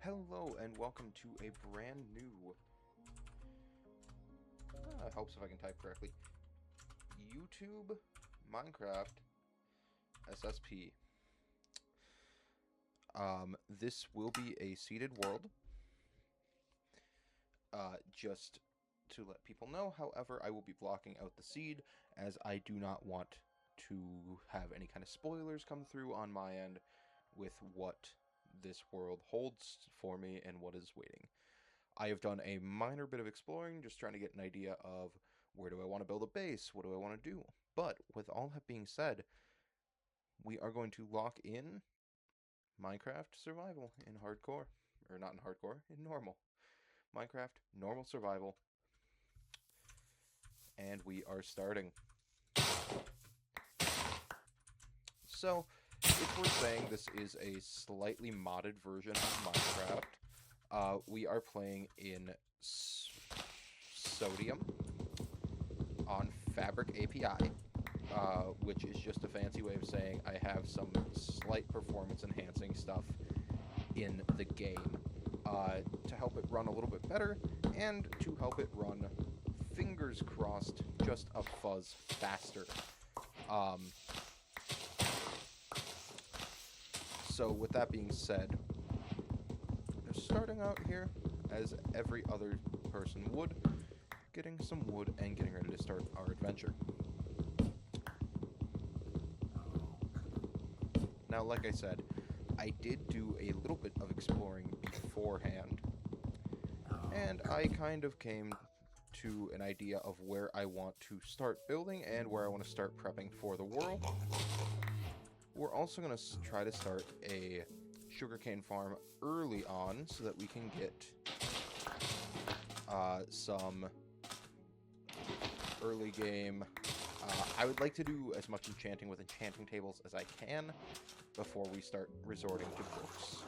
Hello and welcome to a brand new, helps if I can type correctly, YouTube Minecraft SSP. This will be a seeded world, just to let people know. However, I will be blocking out the seed as I do not want to have any kind of spoilers come through on my end with what this world holds for me and what is waiting. I have done a minor bit of exploring, just trying to get an idea of where do I want to build a base, what do I want to do. But with all that being said, we are going to lock in Minecraft Survival in hardcore, or not in hardcore, in normal. Minecraft Normal Survival, and we are starting. So, if we're saying this is a slightly modded version of Minecraft, we are playing in Sodium on Fabric API, which is just a fancy way of saying I have some slight performance enhancing stuff in the game to help it run a little bit better and to help it run, fingers crossed, just a fuzz faster. So with that being said, starting out here as every other person would, getting some wood and getting ready to start our adventure. Now, like I said, I did do a little bit of exploring beforehand, and I kind of came to an idea of where I want to start building and where I want to start prepping for the world. We're also going to try to start a sugarcane farm early on so that we can get some early game. I would like to do as much enchanting with enchanting tables as I can before we start resorting to books.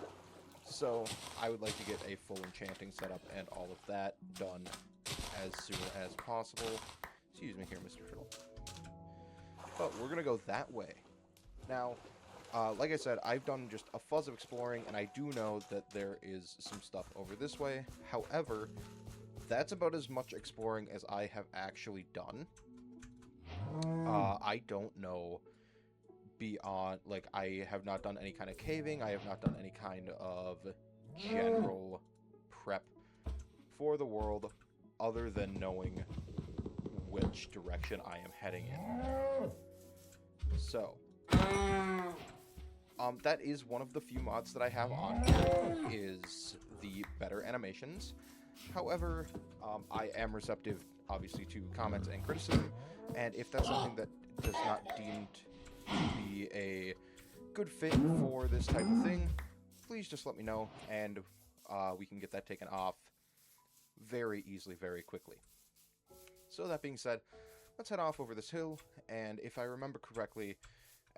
So I would like to get a full enchanting setup and all of that done as soon as possible. Excuse me here, Mr. Turtle. But we're going to go that way. Now, like I said, I've done just a fuzz of exploring, and I do know that there is some stuff over this way. However, that's about as much exploring as I have actually done. I don't know beyond, like, I have not done any kind of caving, I have not done any kind of general prep for the world other than knowing which direction I am heading in. So, that is one of the few mods that I have on here, is the better animations. However, I am receptive, obviously, to comments and criticism, and if that's something that does not deemed to be a good fit for this type of thing, please just let me know, and we can get that taken off very easily, very quickly. So that being said, let's head off over this hill, and if I remember correctly,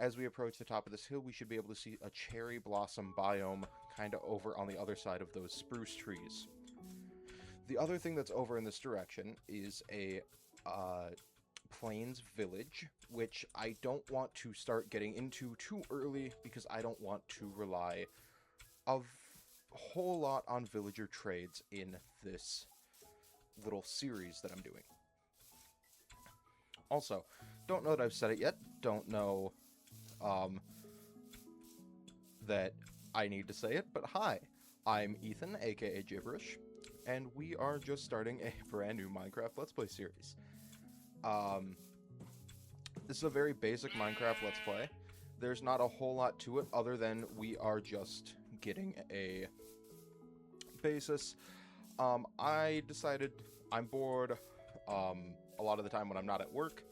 as we approach the top of this hill, we should be able to see a cherry blossom biome kind of over on the other side of those spruce trees. The other thing that's over in this direction is a plains village, which I don't want to start getting into too early because I don't want to rely a whole lot on villager trades in this little series that I'm doing. Also, don't know that I've said it yet, don't know that I need to say it, but hi, I'm Ethan, aka Gibberish, and we are just starting a brand new Minecraft Let's Play series. This is a very basic Minecraft Let's Play. There's not a whole lot to it other than we are just getting a basis. I decided I'm bored a lot of the time when I'm not at work,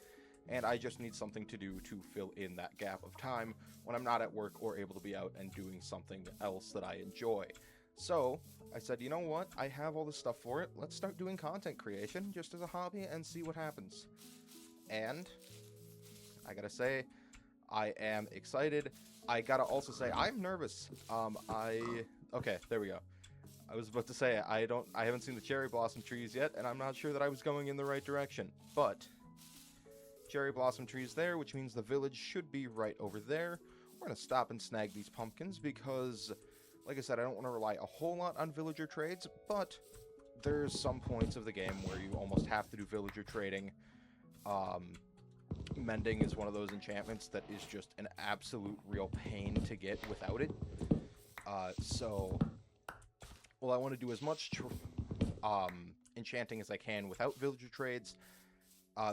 and I just need something to do to fill in that gap of time when I'm not at work or able to be out and doing something else that I enjoy. So, I said, you know what, I have all this stuff for it, let's start doing content creation just as a hobby and see what happens. And, I gotta say, I am excited. I gotta also say, I'm nervous. Okay, there we go. I was about to say, I haven't seen the cherry blossom trees yet, and I'm not sure that I was going in the right direction, but cherry blossom trees there, which means the village should be right over there. We're gonna stop and snag these pumpkins because Like I said, I don't want to rely a whole lot on villager trades, but there's some points of the game where you almost have to do villager trading. Mending is one of those enchantments that is just an absolute real pain to get without it. So, well, I want to do as much enchanting as I can without villager trades.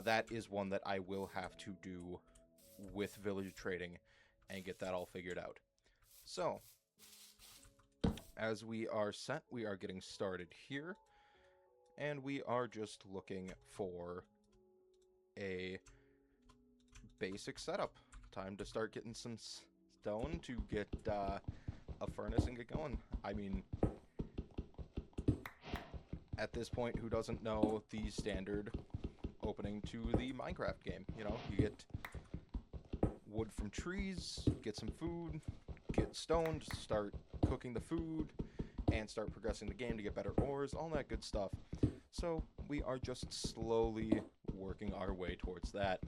That is one that I will have to do with villager trading and get that all figured out. So, as we are set, we are getting started here. And we are just looking for a basic setup. Time to start getting some stone to get a furnace and get going. I mean, at this point, who doesn't know the standard opening to the Minecraft game? You know, you get wood from trees, get some food, get stone to start cooking the food, and start progressing the game to get better ores, all that good stuff. So we are just slowly working our way towards that.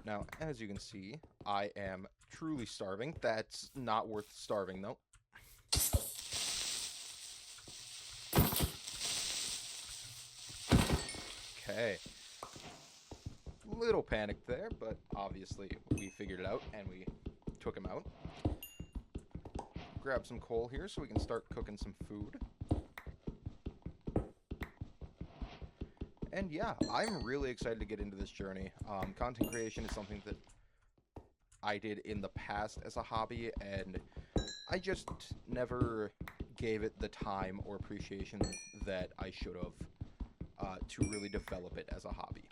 Now, as you can see, I am truly starving. That's not worth starving, though. Okay. Little panicked there, but obviously we figured it out and we took him out. Grab some coal here so we can start cooking some food. And yeah, I'm really excited to get into this journey. Content creation is something that I did in the past as a hobby, and I just never gave it the time or appreciation that I should have to really develop it as a hobby.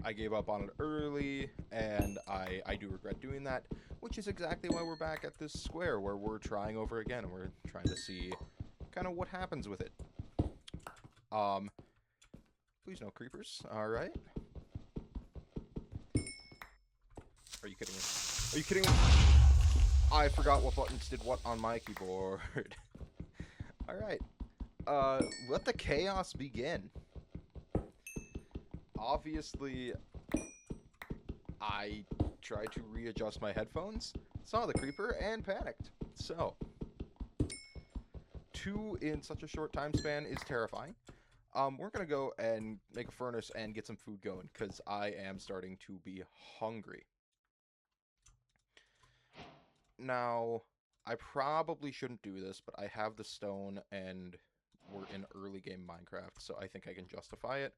I gave up on it early, and I do regret doing that, which is exactly why we're back at this square where we're trying over again, and we're trying to see kind of what happens with it. Please no creepers. Alright. Are you kidding me? Are you kidding me? I forgot what buttons did what on my keyboard. Alright. Let the chaos begin. Obviously, I tried to readjust my headphones, saw the creeper, and panicked. So, 2 in such a short time span is terrifying. We're gonna go and make a furnace and get some food going, because I am starting to be hungry. Now, I probably shouldn't do this, but I have the stone, and we're in early game Minecraft, so I think I can justify it,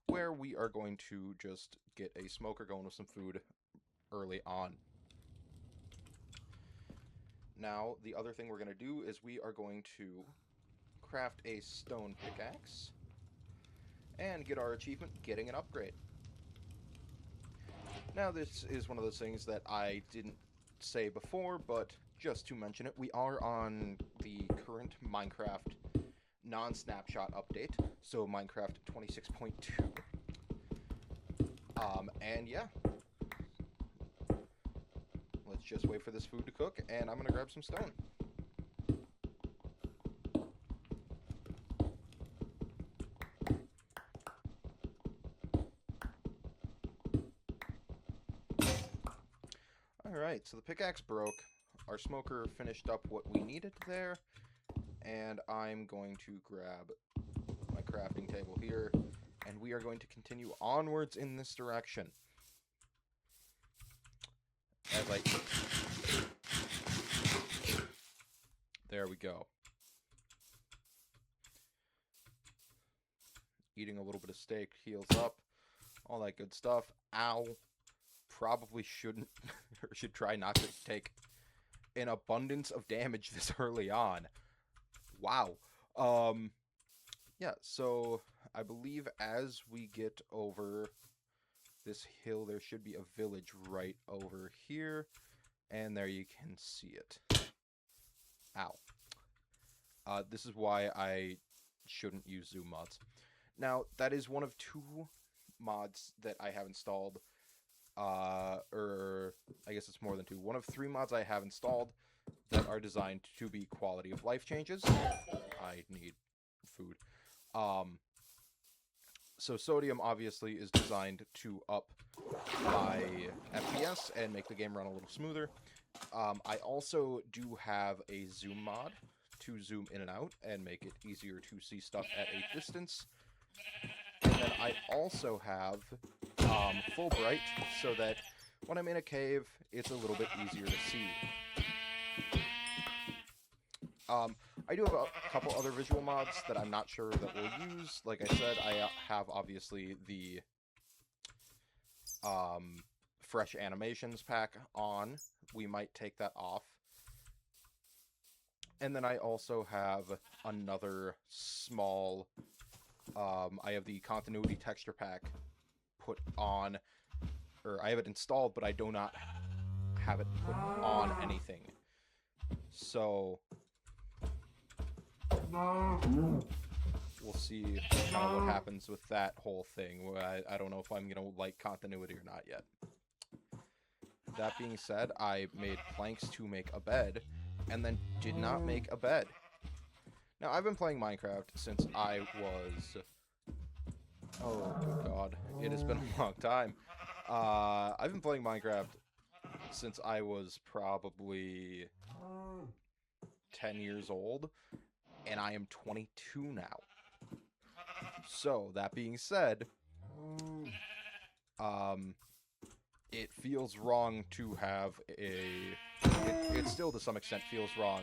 where we are going to just get a smoker going with some food early on. Now, the other thing we're going to do is we are going to craft a stone pickaxe and get our achievement, getting an upgrade. Now, this is one of those things that I didn't say before, but just to mention it, we are on the current Minecraft non-snapshot update, so Minecraft 26.2. And yeah. Let's just wait for this food to cook, and I'm gonna grab some stone. Alright, so the pickaxe broke. Our smoker finished up what we needed there. And I'm going to grab my crafting table here. And we are going to continue onwards in this direction. As I... There we go. Eating a little bit of steak heals up. All that good stuff. Ow. Probably shouldn't, or should try not to take an abundance of damage this early on. Wow. Yeah, so I believe as we get over this hill, there should be a village right over here. And there you can see it. Ow. This is why I shouldn't use zoom mods. Now, that is one of 2 mods that I have installed. Or I guess it's more than 2. One of 3 mods I have installed that are designed to be quality of life changes. I need food. So Sodium obviously is designed to up my FPS and make the game run a little smoother. I also do have a zoom mod to zoom in and out and make it easier to see stuff at a distance. And then I also have full bright so that when I'm in a cave, it's a little bit easier to see. I do have a couple other visual mods that I'm not sure that we'll use. Like I said, I have obviously the fresh animations pack on. We might take that off. And then I also have another small, I have the continuity texture pack put on, or I have it installed, but I do not have it put on anything. So we'll see kind of what happens with that whole thing. I don't know if I'm going to like continuity or not yet. That being said, I made planks to make a bed, and then did not make a bed. Now, I've been playing Minecraft since I was... Oh, good God. It has been a long time. I've been playing Minecraft since I was probably 10 years old, and I am 22 now. So, that being said, it feels wrong to have it still to some extent feels wrong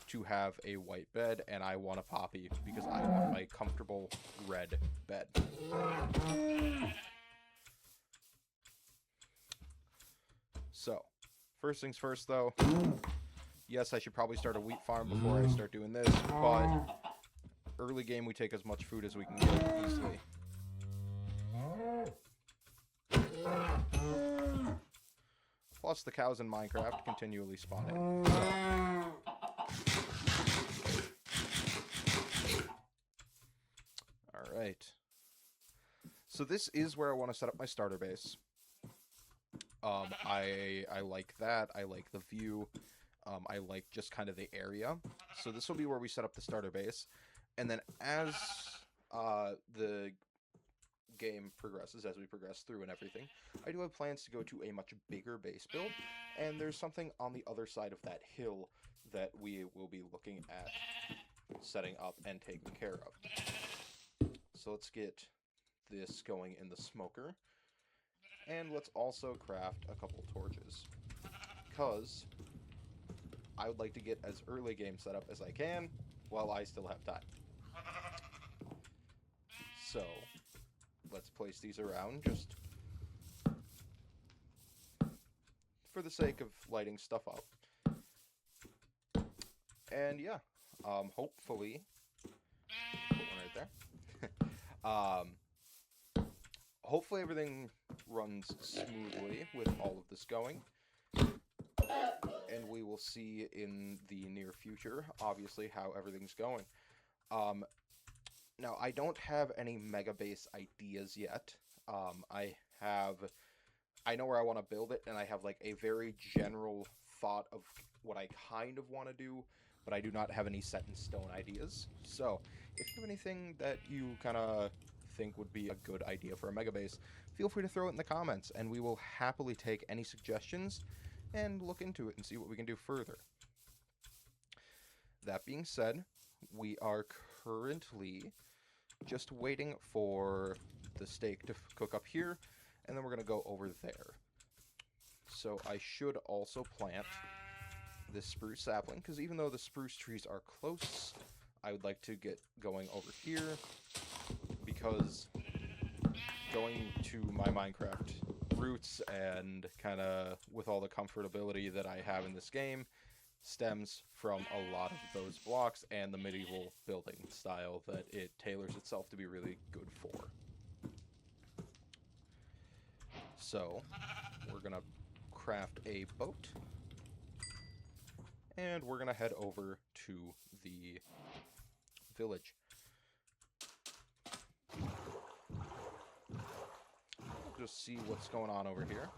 to have a white bed, and I want a poppy because I want my comfortable red bed. So, first things first though, yes, I should probably start a wheat farm before I start doing this, but early game we take as much food as we can get easily. Plus the cows in Minecraft continually spawning. Alright. So this is where I want to set up my starter base. I like that. I like the view. I like just kind of the area. So this will be where we set up the starter base. And then as the game progresses, as we progress through and everything, I do have plans to go to a much bigger base build, and there's something on the other side of that hill that we will be looking at setting up and taking care of. So let's get this going in the smoker, and let's also craft a couple torches, because I would like to get as early game set up as I can while I still have time. So let's place these around just for the sake of lighting stuff up. And yeah, hopefully, put one right there. Hopefully everything runs smoothly with all of this going. And we will see in the near future, obviously, how everything's going. Now, I don't have any mega base ideas yet. I know where I want to build it, and I have like a very general thought of what I kind of want to do, but I do not have any set in stone ideas. So, if you have anything that you kind of think would be a good idea for a mega base, feel free to throw it in the comments, and we will happily take any suggestions and look into it and see what we can do further. That being said, we are currently just waiting for the steak to cook up here, and then we're going to go over there. So I should also plant this spruce sapling, because even though the spruce trees are close, I would like to get going over here, because going to my Minecraft roots and kind of with all the comfortability that I have in this game stems from a lot of those blocks and the medieval building style that it tailors itself to be really good for. So, we're gonna craft a boat, and we're gonna head over to the village. Just see what's going on over here.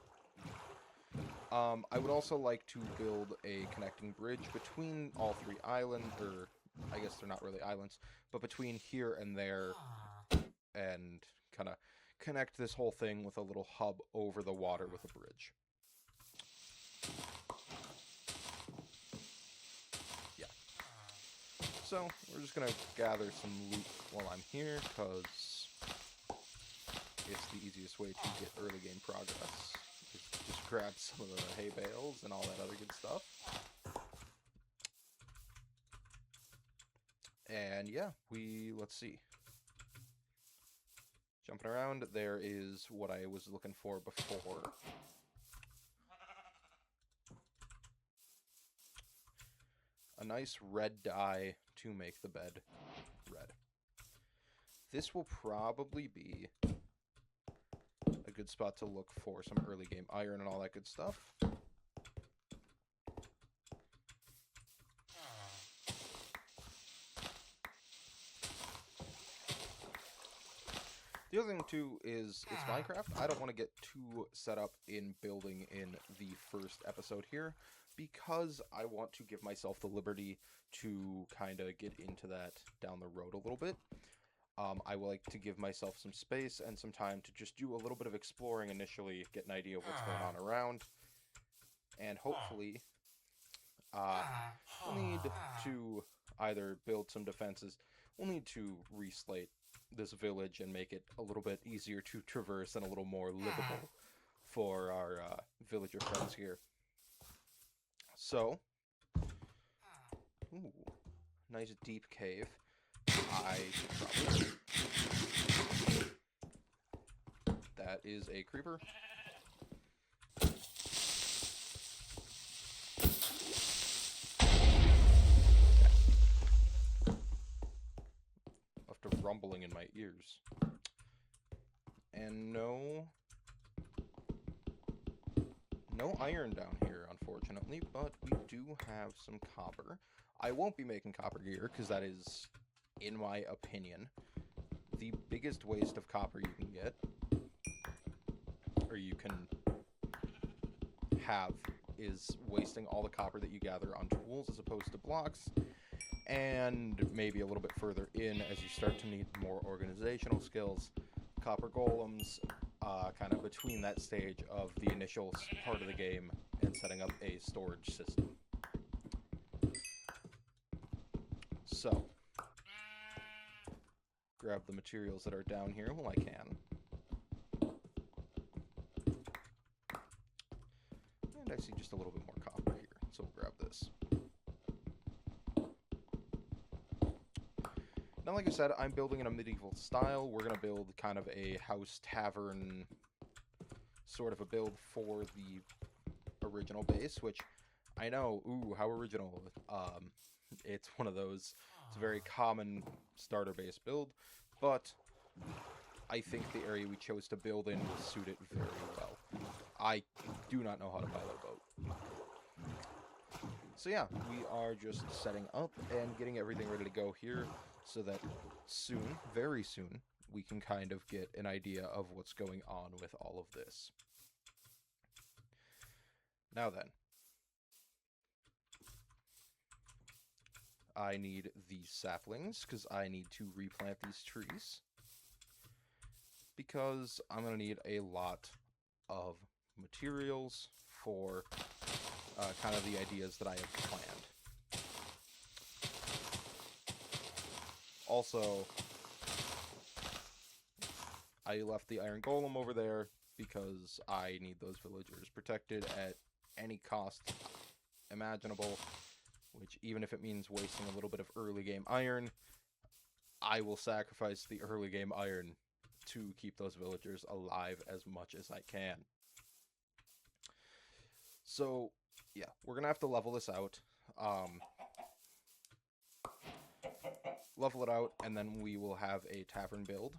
I would also like to build a connecting bridge between all three islands, or I guess they're not really islands, but between here and there, and kind of connect this whole thing with a little hub over the water with a bridge. Yeah. So, we're just going to gather some loot while I'm here, because it's the easiest way to get early game progress. Just grab some of the hay bales and all that other good stuff. And yeah, let's see. Jumping around, there is what I was looking for before. A nice red dye to make the bed red. This will probably be a good spot to look for some early game iron and all that good stuff. The other thing too is it's Minecraft. I don't want to get too set up in building in the first episode here, because I want to give myself the liberty to kind of get into that down the road a little bit. I would like to give myself some space and some time to just do a little bit of exploring initially, get an idea of what's going on around, and hopefully we'll need to either build some defenses, we'll need to reslate this village and make it a little bit easier to traverse and a little more livable for our villager friends here. So, ooh, nice deep cave. I should probably... That is a creeper. After rumbling in my ears. And no iron down here, unfortunately, but we do have some copper. I won't be making copper gear, because that is, in my opinion, the biggest waste of copper you can get, or you can have, is wasting all the copper that you gather on tools as opposed to blocks, and maybe a little bit further in as you start to need more organizational skills, copper golems, kind of between that stage of the initial part of the game and setting up a storage system. So, grab the materials that are down here while I can. And I see just a little bit more copper here, so we'll grab this. Now, like I said, I'm building in a medieval style. We're going to build kind of a house tavern sort of a build for the original base, which I know, ooh, how original. It's one of those, it's a very common starter base build, but I think the area we chose to build in will suit it very well. I do not know how to pilot a boat. So yeah, we are just setting up and getting everything ready to go here so that soon, very soon, we can kind of get an idea of what's going on with all of this. Now then, I need these saplings because I need to replant these trees, because I'm going to need a lot of materials for kind of the ideas that I have planned. Also, I left the iron golem over there because I need those villagers protected at any cost imaginable, which, even if it means wasting a little bit of early game iron, I will sacrifice the early game iron to keep those villagers alive as much as I can. So, yeah, we're going to have to level this out. Level it out, and then we will have a tavern build.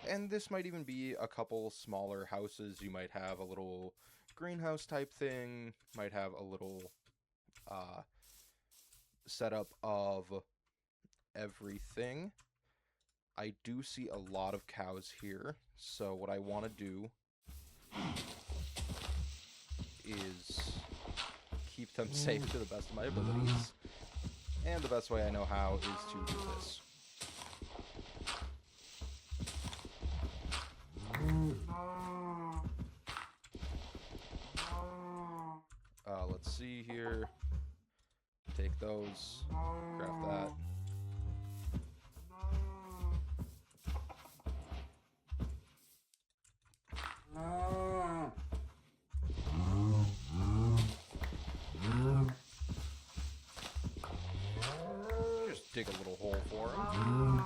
And this might even be a couple smaller houses. You might have a little greenhouse type thing, might have a little setup of everything. I do see a lot of cows here, so what I want to do is keep them safe to the best of my abilities. And the best way I know how is to do this. C here. Take those. Craft that. Just dig a little hole for him.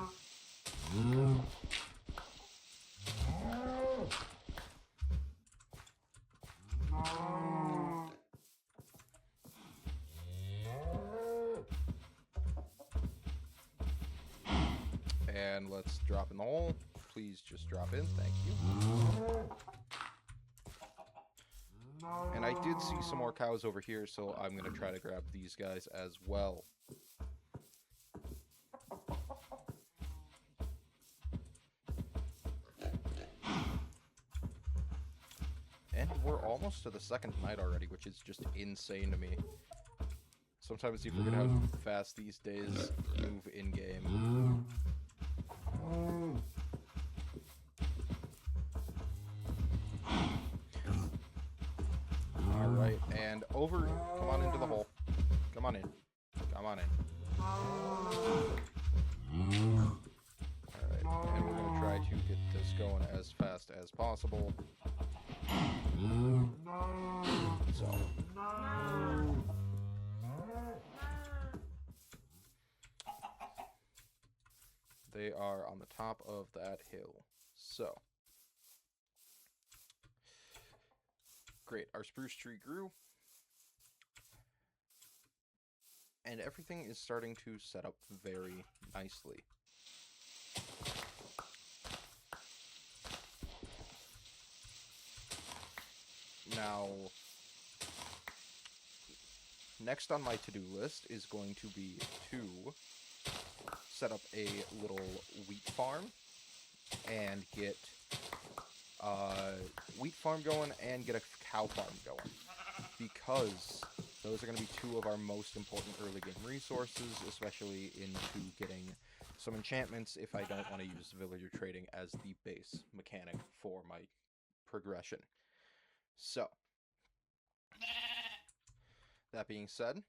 And let's drop in the hole. Please just drop in. Thank you. And I did see some more cows over here, so I'm going to try to grab these guys as well. And we're almost to the second night already, which is just insane to me. Sometimes you forget how fast these days move in-game. Alright, and over. Come on into the hole. Come on in. Come on in. Alright, and we're going to try to get this going as fast as possible. So. They are on the top of that hill. So. Great, our spruce tree grew. And everything is starting to set up very nicely. Now, next on my to-do list is going to be to set up a little wheat farm and get wheat farm going and get a cow farm going, because those are going to be two of our most important early game resources, especially into getting some enchantments if I don't want to use villager trading as the base mechanic for my progression. So, that being said,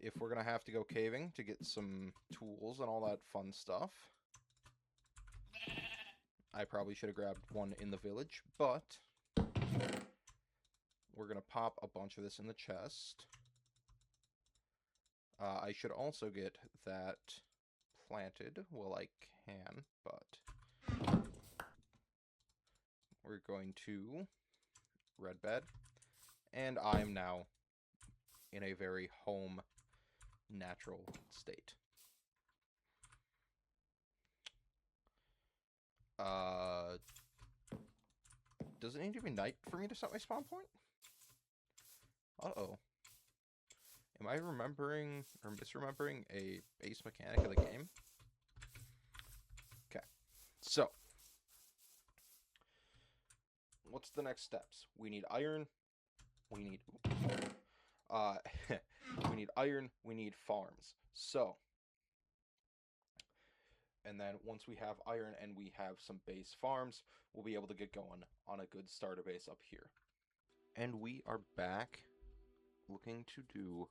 if we're going to have to go caving to get some tools and all that fun stuff, I probably should have grabbed one in the village, but we're going to pop a bunch of this in the chest. I should also get that planted. Well, I can, but we're going to red bed, and I'm now in a very home, natural state. Does it need to be night for me to set my spawn point? Uh-oh. Am I remembering or misremembering a base mechanic of the game? Okay. So, what's the next steps? We need iron. We need we need iron, we need farms. So, and then once we have iron and we have some base farms, we'll be able to get going on a good starter base up here. And we are back looking to do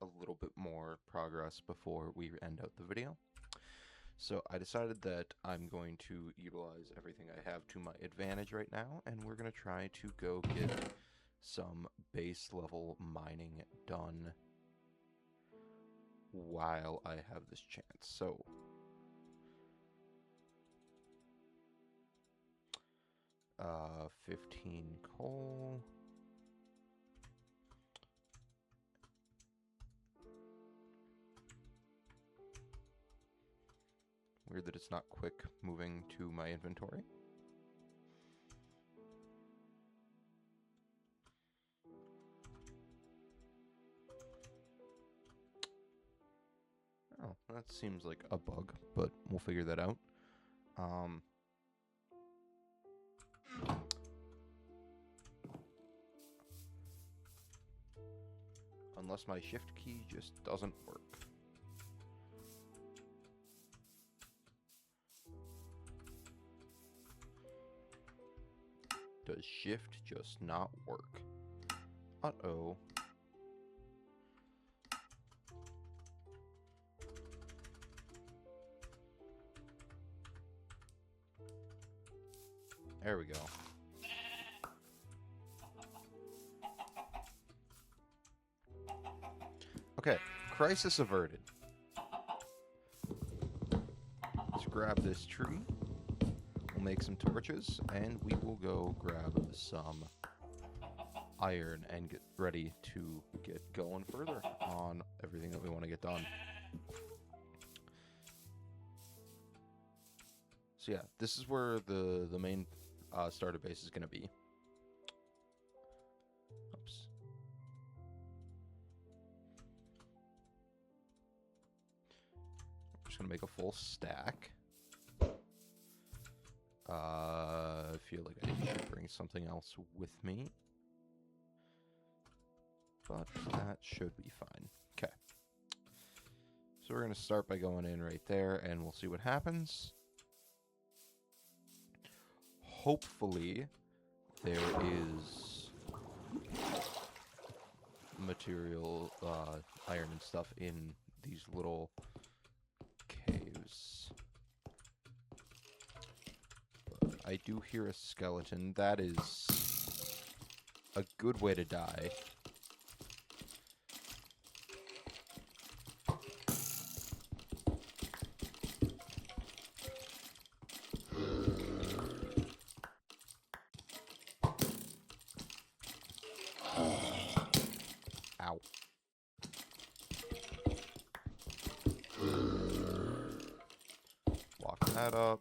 a little bit more progress before we end out the video. So I decided that I'm going to utilize everything I have to my advantage right now, and we're going to try to go get some base level mining done while I have this chance. So, 15 coal. Weird that it's not quick moving to my inventory. Oh, that seems like a bug, but we'll figure that out. Unless my shift key just doesn't work. Does shift just not work? Uh-oh. There we go. Okay, crisis averted. Let's grab this tree. We'll make some torches, and we will go grab some iron and get ready to get going further on everything that we want to get done. So yeah, this is where the main starter base is going to be. Oops. I'm just going to make a full stack. I feel like I should bring something else with me. But that should be fine. Okay. So we're going to start by going in right there, and we'll see what happens. Hopefully, there is material, iron and stuff in these little caves. But I do hear a skeleton. That is a good way to die. Ow. Lock that up.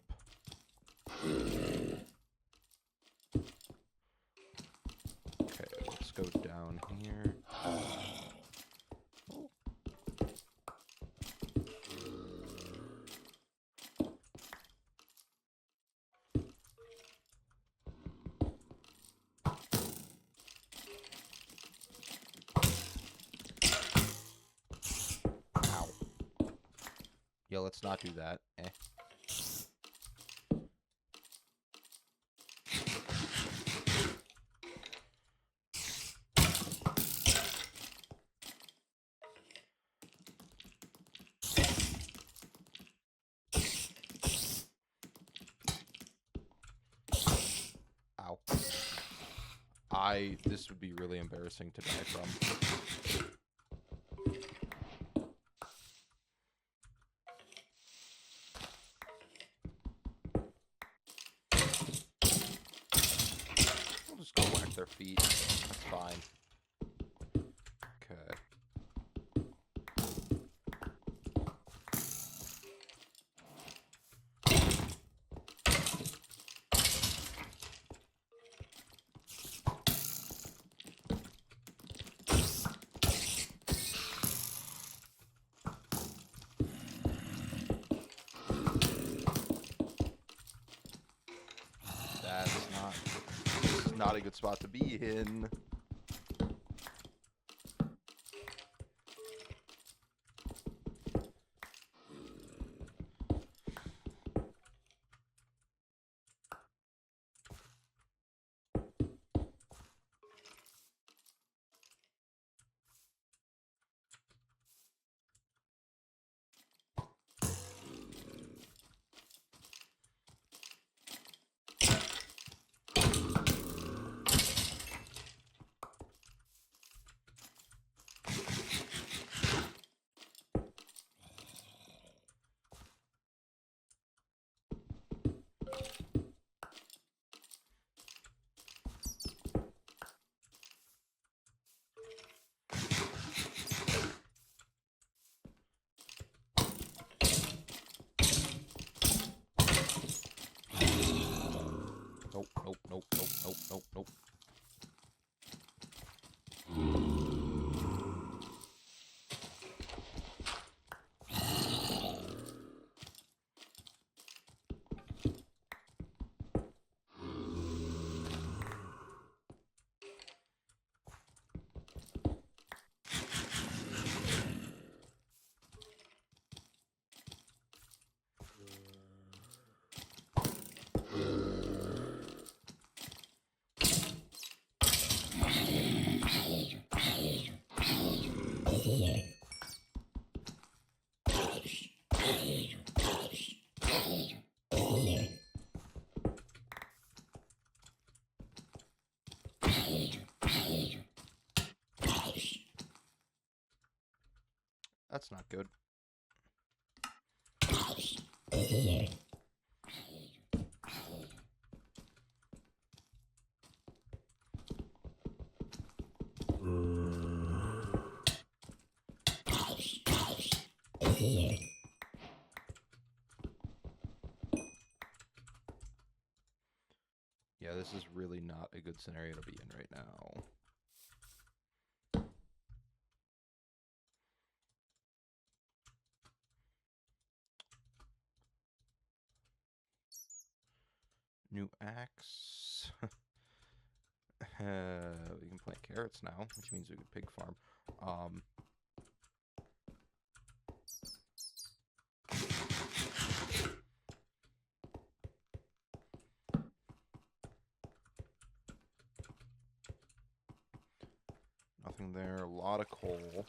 Okay, let's go down here. Ow. Yeah, let's not do that. Eh. Ow. This would be really embarrassing to die from. We'll just go whack their feet. That's fine. Okay. This is not a good spot to be in. Nope, nope, nope, nope, nope, nope, nope. That's not good. Yeah, this is really not a good scenario to be in right now. New axe. We can plant carrots now, which means we can pig farm. Nothing there. A lot of coal.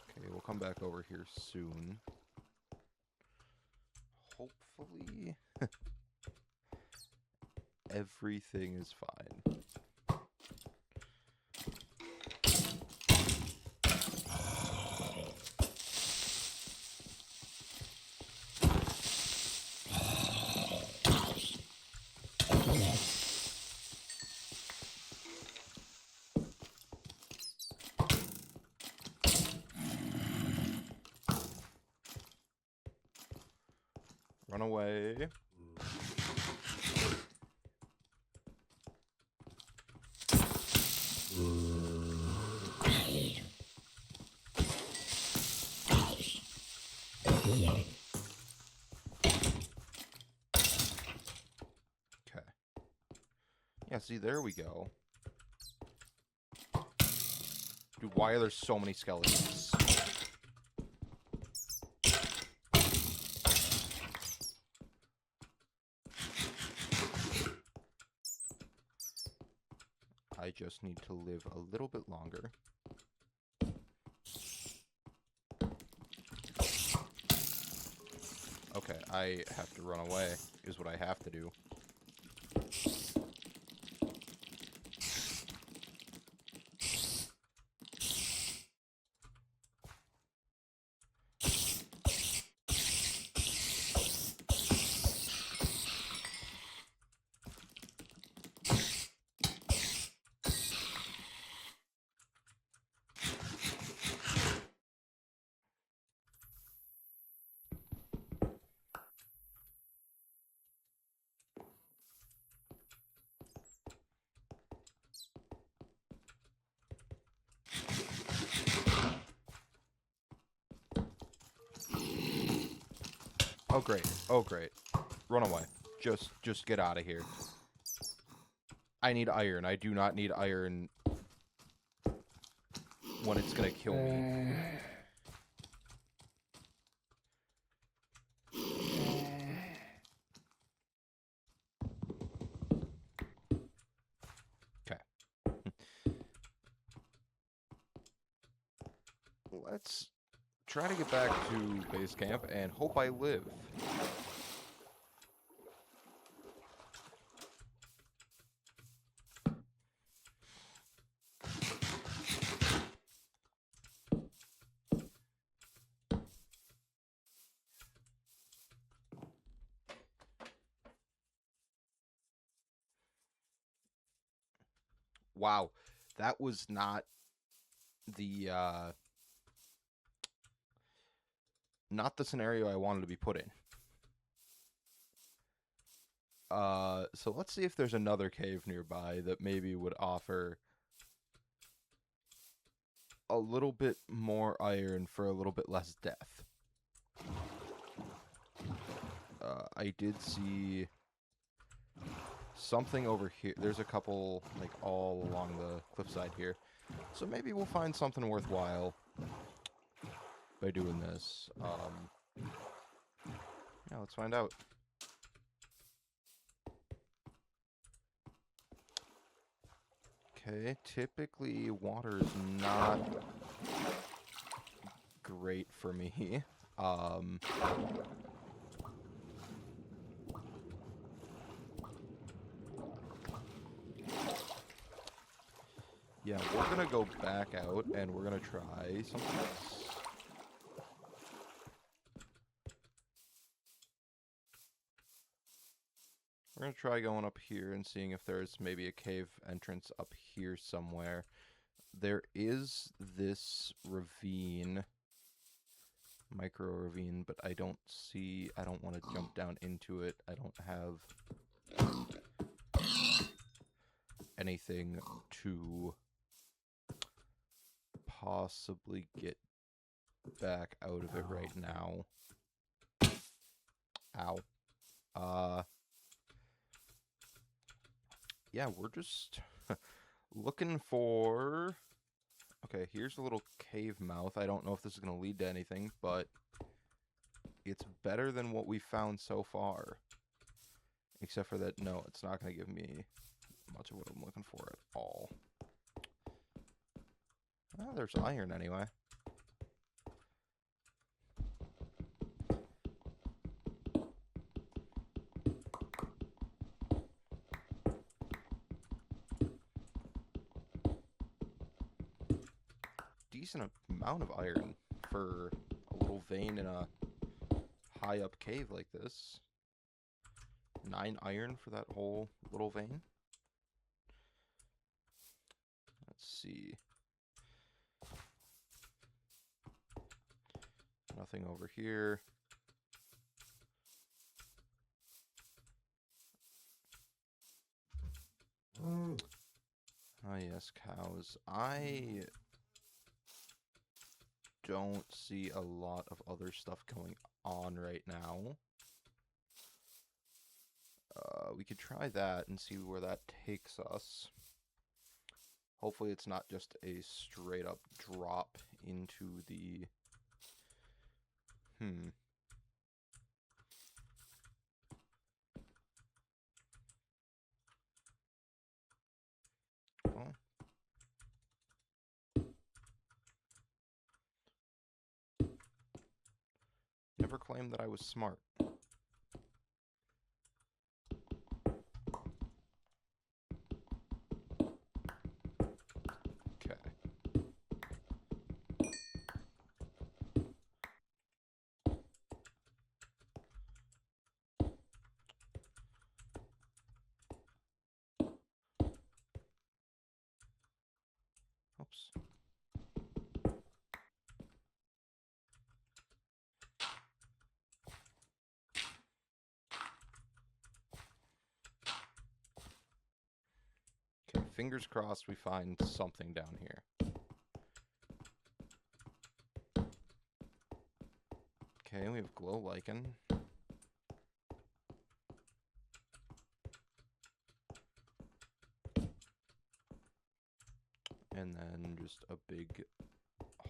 Okay, we'll come back over here soon. Hopefully, everything is fine. Run away. Okay. Yeah, see, there we go. Dude, why are there so many skeletons? I just need to live a little bit longer. Okay, I have to run away, is what I have to do. Oh, great. Oh, great. Run away. Just get out of here. I need iron. I do not need iron when it's gonna kill me. Okay. Let's try to get back to base camp and hope I live. Wow, that was not the scenario I wanted to be put in. So let's see if there's another cave nearby that maybe would offer a little bit more iron for a little bit less death. I did see something over here. There's a couple, like, all along the cliffside here. So maybe we'll find something worthwhile by doing this. Yeah, let's find out. Okay, typically water is not great for me. Yeah, we're gonna go back out and we're gonna try something else. We're gonna try going up here and seeing if there's maybe a cave entrance up here somewhere. There is this ravine, micro ravine, but I don't want to jump down into it. I don't have anything to possibly get back out of it right now. Ow. Yeah, we're just looking for... Okay, here's a little cave mouth. I don't know if this is going to lead to anything, but it's better than what we found so far. Except for that, no, it's not going to give me much of what I'm looking for at all. Oh, there's iron anyway. Decent amount of iron for a little vein in a high up cave like this. 9 iron for that whole little vein. Let's see. Nothing over here. Ah, yes, cows. I don't see a lot of other stuff going on right now. We could try that and see where that takes us. Hopefully it's not just a straight up drop into the... Well, never claimed that I was smart. Oops. Okay, fingers crossed we find something down here. Okay, we have glow lichen. And then just a big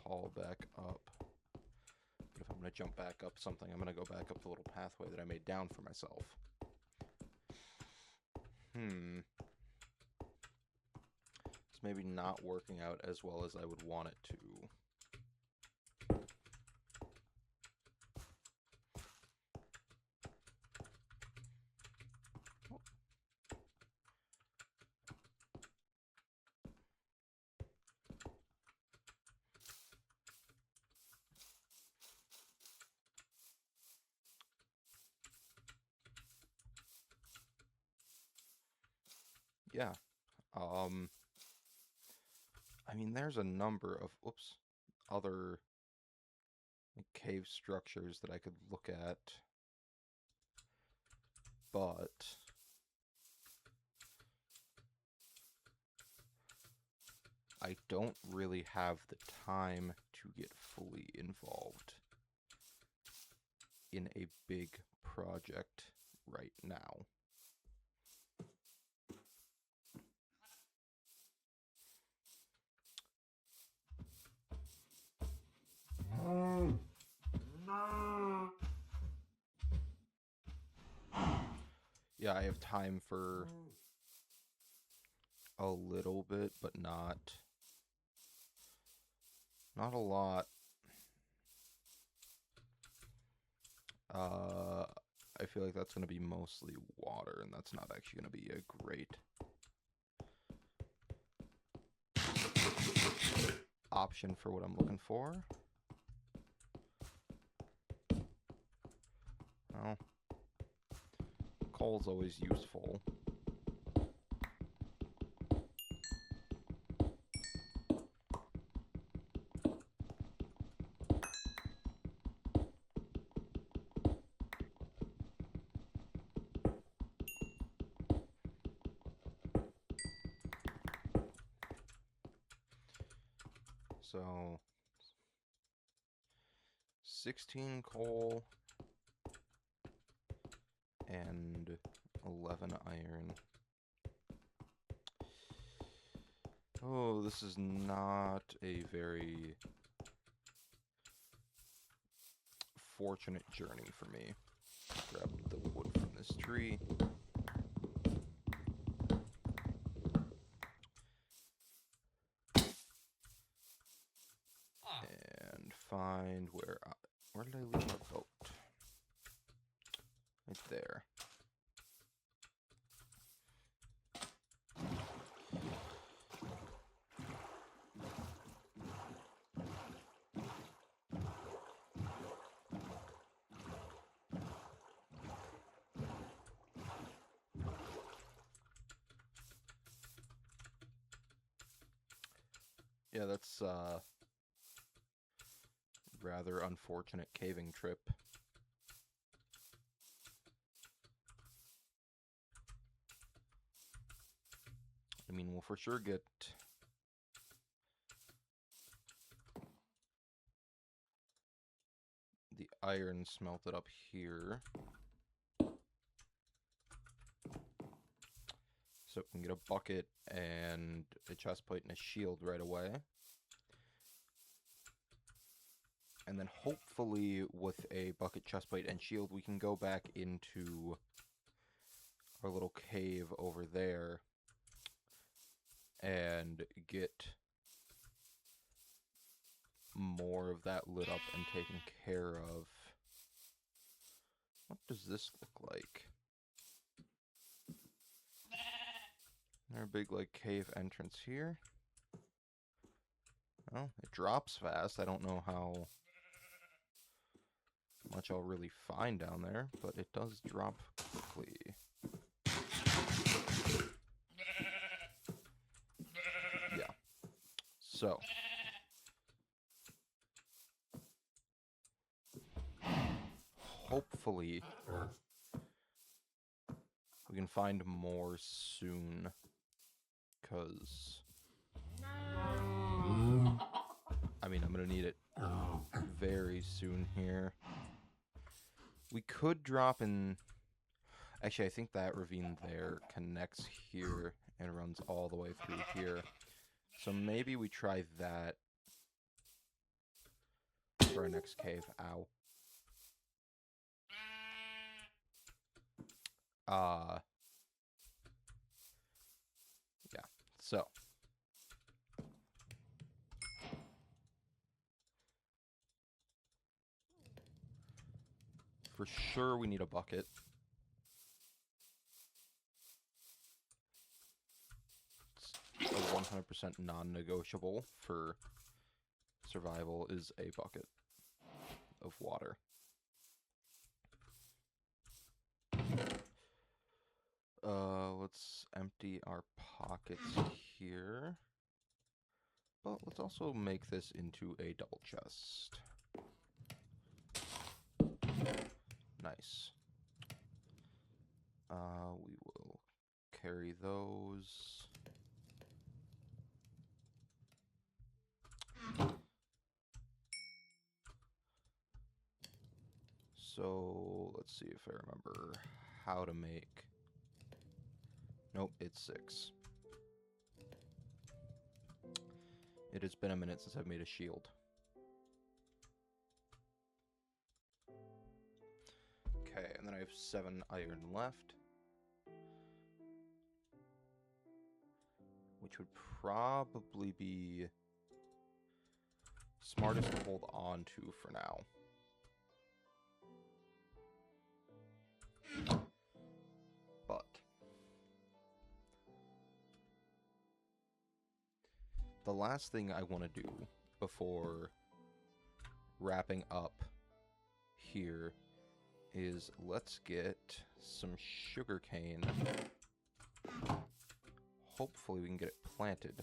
haul back up. But if I'm going to jump back up something, I'm going to go back up the little pathway that I made down for myself. It's maybe not working out as well as I would want it to. Yeah. I mean, there's a number of, other cave structures that I could look at, but I don't really have the time to get fully involved in a big project right now. Yeah, I have time for a little bit, but not a lot. I feel like that's going to be mostly water, and that's not actually going to be a great... option for what I'm looking for. Well, coal's always useful. So 16 coal and 11 iron. Oh, this is not a very fortunate journey for me. Grab the wood from this tree. And find where did I leave my boat? Right there. Yeah, that's rather unfortunate caving trip. I mean, we'll for sure get the iron smelted up here. So we can get a bucket and a chest plate and a shield right away. And then hopefully with a bucket, chest plate, and shield, we can go back into our little cave over there and get more of that lit up and taken care of. What does this look like? There's a big, like, cave entrance here. Oh, it drops fast. I don't know how much I'll really find down there, but it does drop quickly. Yeah. So. Hopefully, we can find more soon, because, I mean, I'm going to need it very soon here. We could drop in, actually, I think that ravine there connects here and runs all the way through here. So maybe we try that for our next cave. Ow. Yeah, so. For sure we need a bucket. It's a 100% non-negotiable for survival is a bucket of water. Let's empty our pockets here. But let's also make this into a double chest. Nice. We will carry those. So let's see if I remember how to make. Nope, it's 6. It has been a minute since I've made a shield. Okay, and then I have 7 iron left. Which would probably be smartest to hold on to for now. But the last thing I want to do before wrapping up here is let's get some sugarcane. Hopefully we can get it planted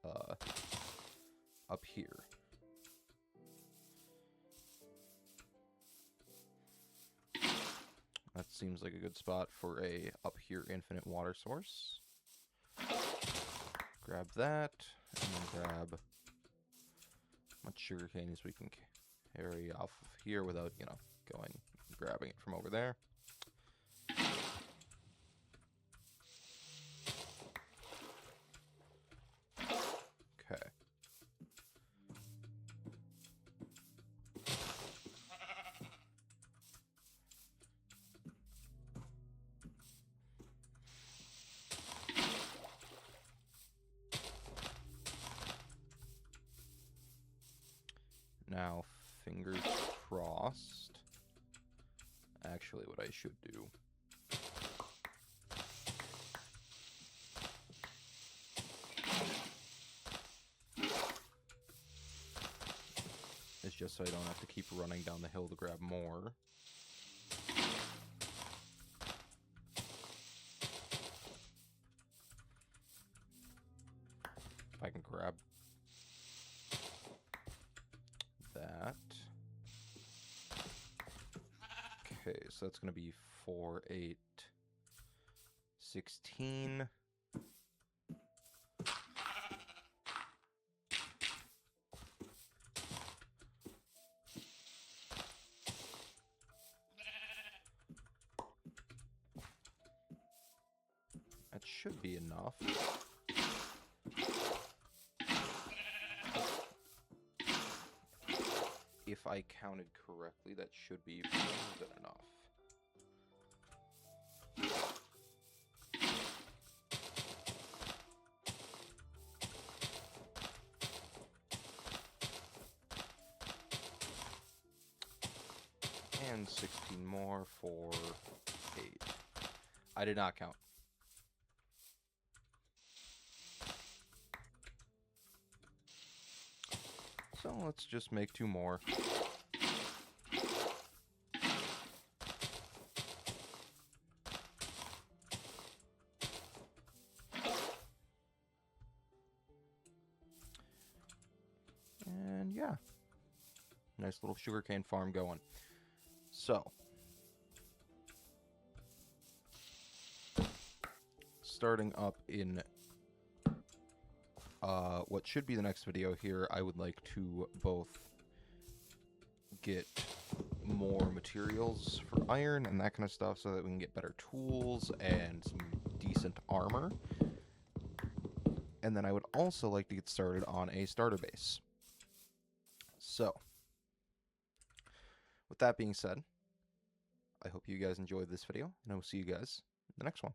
up here. That seems like a good spot for a up here infinite water source. Grab that, and then grab as much sugarcane as we can carry off of here without, you know, going and grabbing it from over there. Okay. Now, fingers crossed. Actually, what I should do is just so I don't have to keep running down the hill to grab more. If I can grab that. Okay, so that's going to be 4, 8, 16. That should be enough. If I counted correctly, that should be more than enough. And 16 more for 8. I did not count. So let's just make 2 more. And yeah, nice little sugarcane farm going. So, starting up in what should be the next video here, I would like to both get more materials for iron and that kind of stuff so that we can get better tools and some decent armor. And then I would also like to get started on a starter base. So, with that being said, I hope you guys enjoyed this video, and I will see you guys in the next one.